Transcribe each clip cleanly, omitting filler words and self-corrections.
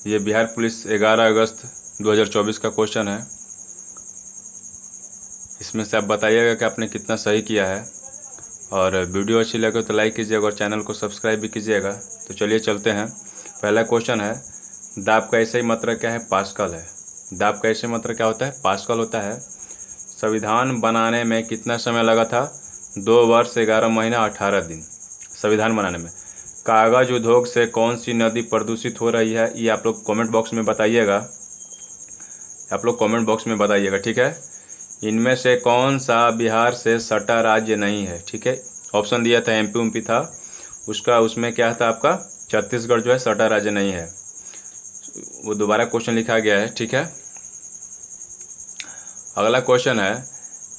ये बिहार पुलिस 11 अगस्त 2024 का क्वेश्चन है। इसमें से आप बताइएगा कि आपने कितना सही किया है, और वीडियो अच्छी लगे तो लाइक कीजिएगा और चैनल को सब्सक्राइब भी कीजिएगा। तो चलिए चलते हैं। पहला क्वेश्चन है, दाब का ऐसे ही मात्रा क्या है? पास्कल है। दाब का ऐसे मात्रा क्या होता है? पास्कल होता है। संविधान बनाने में कितना समय लगा था? 2 वर्ष 11 महीना 18 दिन संविधान बनाने में। कागज उद्योग से कौन सी नदी प्रदूषित हो रही है? ये आप लोग कमेंट बॉक्स में बताइएगा। आप लोग कमेंट बॉक्स में बताइएगा, ठीक है। इनमें से कौन सा बिहार से सटा राज्य नहीं है? ठीक है, ऑप्शन दिया था एमपी उमपी था, उसमें क्या था आपका? छत्तीसगढ़ जो है सटा राज्य नहीं है। वो दोबारा क्वेश्चन लिखा गया है, ठीक है। अगला क्वेश्चन है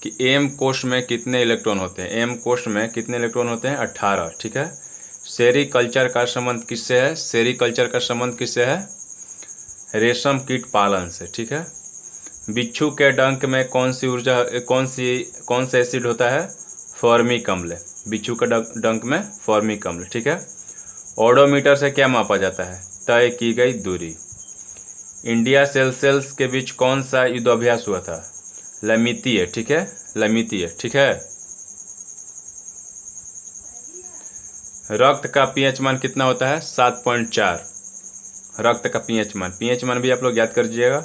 कि एम कोष में कितने इलेक्ट्रॉन होते हैं? एम कोष में कितने इलेक्ट्रॉन होते हैं? 18, ठीक है। सेरीकल्चर का संबंध किससे है? सेरीकल्चर का संबंध किससे है? रेशम कीट पालन से, ठीक है। बिच्छू के डंक में कौन सा एसिड होता है? फॉर्मिक अम्ल। बिच्छू के डंक में फॉर्मिक अम्ल, ठीक है। ओडोमीटर से क्या मापा जाता है? तय की गई दूरी। इंडिया सेशेल्स के बीच कौन सा युद्धाभ्यास हुआ था? लमितीय, ठीक है, लमितीय, ठीक है। रक्त का पीएच मान कितना होता है? 7.4 रक्त का पीएच मान भी आप लोग याद कर दीजिएगा।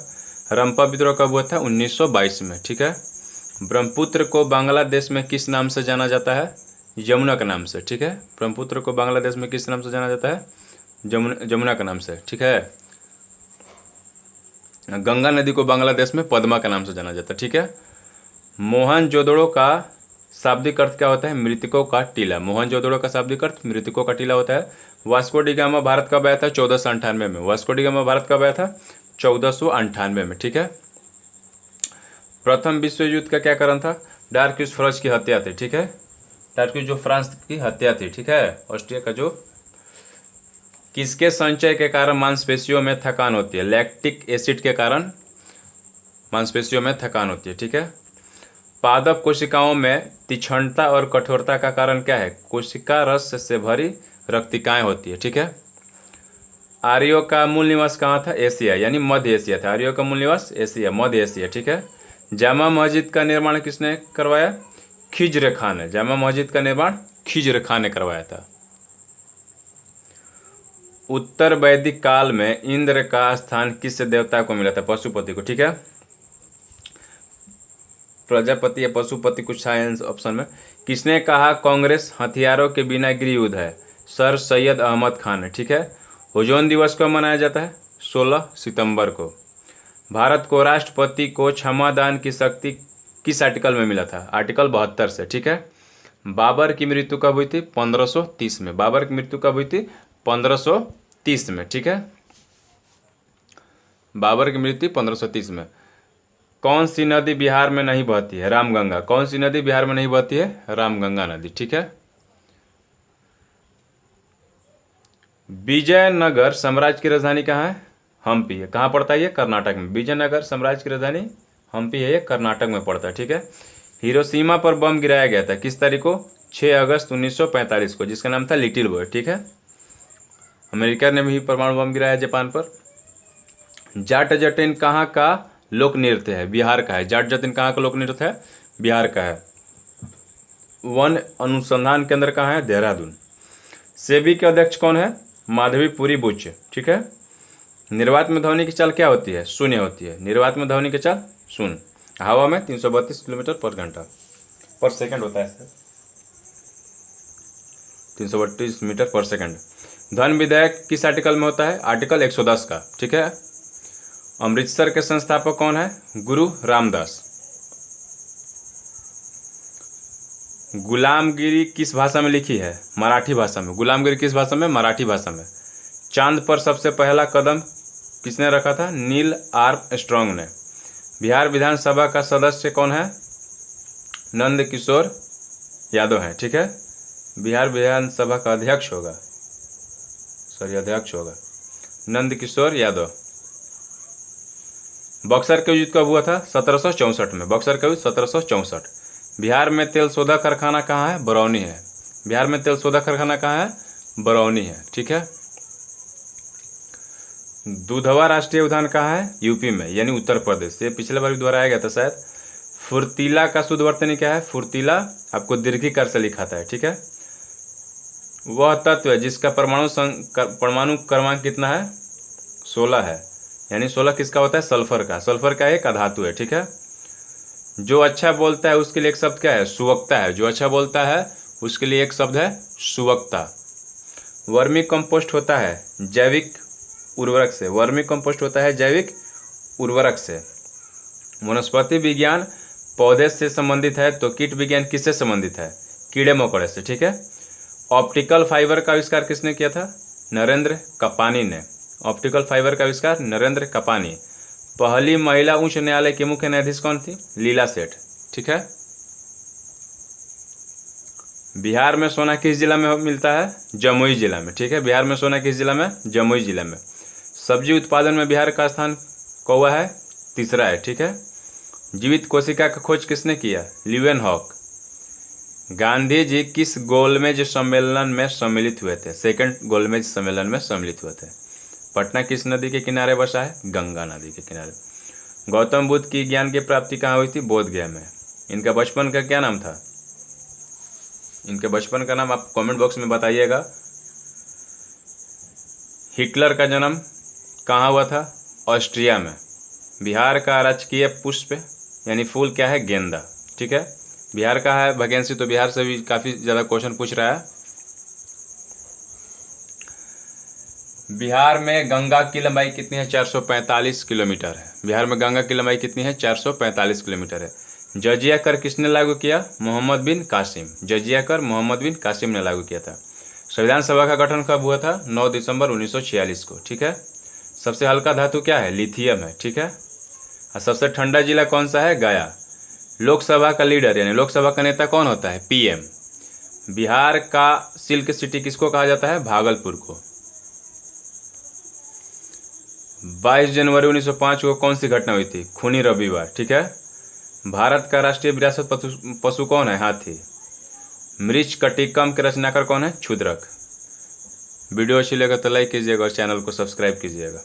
रंपा विद्रोह कब हुआ था? 1922 में, ठीक है। ब्रह्मपुत्र को बांग्लादेश में किस नाम से जाना जाता है? यमुना के नाम से, ठीक है। ब्रह्मपुत्र को बांग्लादेश में किस नाम से जाना जाता है? जमुना के नाम से, ठीक है। गंगा नदी को बांग्लादेश में पद्मा के नाम से जाना जाता है, ठीक है। मोहनजोदड़ो का शाब्दिक अर्थ क्या होता है? मृतकों का टीला। मोहनजोदड़ो का शाब्दिक अर्थ मृतकों का टीला होता है। वास्को डी गामा भारत कब आया था? 1498 में। वास्को डी गामा भारत कब आया था? 1498 में, ठीक है। प्रथम विश्व युद्ध का क्या कारण था? डार्क्यूस फ्रांस की हत्या थी, ठीक है। डार्क्यूस जो फ्रांस की हत्या थी, ठीक है, ऑस्ट्रिया का जो। किसके संचय के कारण मांसपेशियों में थकान होती है? लैक्टिक एसिड के कारण मांसपेशियों में थकान होती है, ठीक है। पादप कोशिकाओं में तीक्ष्णता और कठोरता का कारण क्या है? कोशिका रस से भरी रक्तिकाएं होती है, ठीक है। आर्यों का मूल निवास कहाँ था? एशिया, यानी मध्य एशिया था। आर्यों का मूल निवास एशिया, मध्य एशिया, ठीक है। जामा मस्जिद का निर्माण किसने करवाया? खिज्र खान ने। जामा मस्जिद का निर्माण खिज्र खान ने करवाया था। उत्तर वैदिक काल में इंद्र का स्थान किस देवता को मिला था? पशुपति को, ठीक है। प्रजापति या पशुपति कुछ साइंस ऑप्शन में। किसने कहा कांग्रेस हथियारों के बिना गृहयुद्ध है? सर सैयद अहमद खान है, ठीक है। ओजोन दिवस कब मनाया जाता है? 16 सितंबर को। भारत को राष्ट्रपति को क्षमादान की शक्ति किस आर्टिकल में मिला था? आर्टिकल 72 से, ठीक है। बाबर की मृत्यु कब हुई थी? 1530 में। बाबर की मृत्यु कब हुई थी? 1530 में, ठीक है। बाबर की मृत्यु 1530 में। कौन सी नदी बिहार में नहीं बहती है? रामगंगा। कौन सी नदी बिहार में नहीं बहती है? रामगंगा नदी, ठीक है। विजयनगर साम्राज्य की राजधानी कहाँ है? हम्पी है। कहाँ पड़ता है ये? कर्नाटक में। विजयनगर साम्राज्य की राजधानी हम्पी है, ये कर्नाटक में पड़ता है, ठीक है। हिरोशिमा पर बम गिराया गया था किस तारीख को? 6 अगस्त 1945 को, जिसका नाम था लिटिल बॉय, ठीक है। अमेरिका ने भी परमाणु बम गिराया जापान पर। जाट जटिन कहाँ का लोक नृत्य है? बिहार का है। जाट जतिन कहाँ का लोक नृत्य है? बिहार का है। वन अनुसंधान केंद्र कहाँ है? देहरादून। सेबी के अध्यक्ष कौन है? माधवीपुरी बुच, ठीक है। निर्वात में ध्वनि की चाल क्या होती है? शून्य होती है। निर्वात में ध्वनि की चाल शून्य। हवा में 332 किलोमीटर पर घंटा पर सेकंड होता है, 332 मीटर पर सेकंड। धन विधेयक किस आर्टिकल में होता है? आर्टिकल 110 का, ठीक है। अमृतसर के संस्थापक कौन है? गुरु रामदास। गुलामगिरी किस भाषा में लिखी है? मराठी भाषा में। गुलामगिरी किस भाषा में? मराठी भाषा में। चांद पर सबसे पहला कदम किसने रखा था? नील आर्मस्ट्रांग ने। बिहार विधानसभा का सदस्य कौन है? नंद किशोर यादव है, ठीक है। बिहार विधानसभा का अध्यक्ष होगा नंद किशोर यादव। बक्सर का युद्ध कब हुआ था? 1764 में। बक्सर का युद्ध 1764। बिहार में तेल शोधा कारखाना कहाँ है? बरौनी है। बिहार में तेल शोधा कारखाना कहाँ है? बरौनी है, ठीक है। दुधवा राष्ट्रीय उद्यान कहाँ है? यूपी में, यानी उत्तर प्रदेश। ये पिछले बार भी दोहराया गया था शायद। फुर्तीला का शुद्ध वर्तनी क्या है? फुर्तीला आपको दीर्घिकार से लिखा था, ठीक है। वह तत्व है जिसका परमाणु क्रमांक कितना है? 16 है, यानी 16 किसका होता है? सल्फर का। सल्फर का एक अधातु है, ठीक है। जो अच्छा बोलता है उसके लिए एक शब्द क्या है? सुवक्ता है। जो अच्छा बोलता है उसके लिए एक शब्द है सुवक्ता। वर्मी कंपोस्ट होता है जैविक उर्वरक से। वर्मी कंपोस्ट होता है जैविक उर्वरक से। वनस्पति विज्ञान पौधे से संबंधित है, तो कीट विज्ञान किससे संबंधित है? कीड़े मकोड़े से, ठीक है। ऑप्टिकल फाइबर का आविष्कार किसने किया था? नरेंद्र कपानी ने। ऑप्टिकल फाइबर का आविष्कार नरेंद्र कपानी। पहली महिला उच्च न्यायालय की मुख्य न्यायाधीश कौन थी? लीला सेठ, ठीक है। बिहार में सोना किस जिला में मिलता है? जमुई जिला में, ठीक है। बिहार में सोना किस जिला में? जमुई जिला में। सब्जी उत्पादन में बिहार का स्थान कौवा है? तीसरा है, ठीक है। जीवित कोशिका का खोज किसने किया? ल्यूवेनहॉक। गांधी जी किस गोलमेज सम्मेलन में सम्मिलित हुए थे? सेकंड गोलमेज सम्मेलन में सम्मिलित हुए थे। पटना किस नदी के किनारे बसा है? गंगा नदी के किनारे। गौतम बुद्ध की ज्ञान की प्राप्ति कहाँ हुई थी? बोध गया में। इनका बचपन का क्या नाम था? इनके बचपन का नाम आप कमेंट बॉक्स में बताइएगा। हिटलर का जन्म कहाँ हुआ था? ऑस्ट्रिया में। बिहार का राजकीय पुष्प यानी फूल क्या है? गेंदा, ठीक है। बिहार का है वैकेंसी, तो बिहार से भी काफ़ी ज़्यादा क्वेश्चन पूछ रहा है। बिहार में गंगा की लंबाई कितनी है? 445 किलोमीटर है। बिहार में गंगा की लंबाई कितनी है? 445 किलोमीटर है। जजिया कर किसने लागू किया? मोहम्मद बिन कासिम। जजिया कर मोहम्मद बिन कासिम ने लागू किया था। संविधान सभा का गठन कब हुआ था? 9 दिसंबर 1946 को, ठीक है। सबसे हल्का धातु क्या है? लिथियम है, ठीक है। और सबसे ठंडा जिला कौन सा है? गया। लोकसभा का लीडर यानी लोकसभा का नेता कौन होता है? पीएम। बिहार का सिल्क सिटी किसको कहा जाता है? भागलपुर को। 22 जनवरी 1905 को कौन सी घटना हुई थी? खूनी रविवार, ठीक है। भारत का राष्ट्रीय विरासत पशु कौन है? हाथी। मृच्छकटिकम के रचनाकार कौन है? क्षुद्रक। वीडियो अच्छी लगे तो लाइक कीजिएगा और चैनल को सब्सक्राइब कीजिएगा।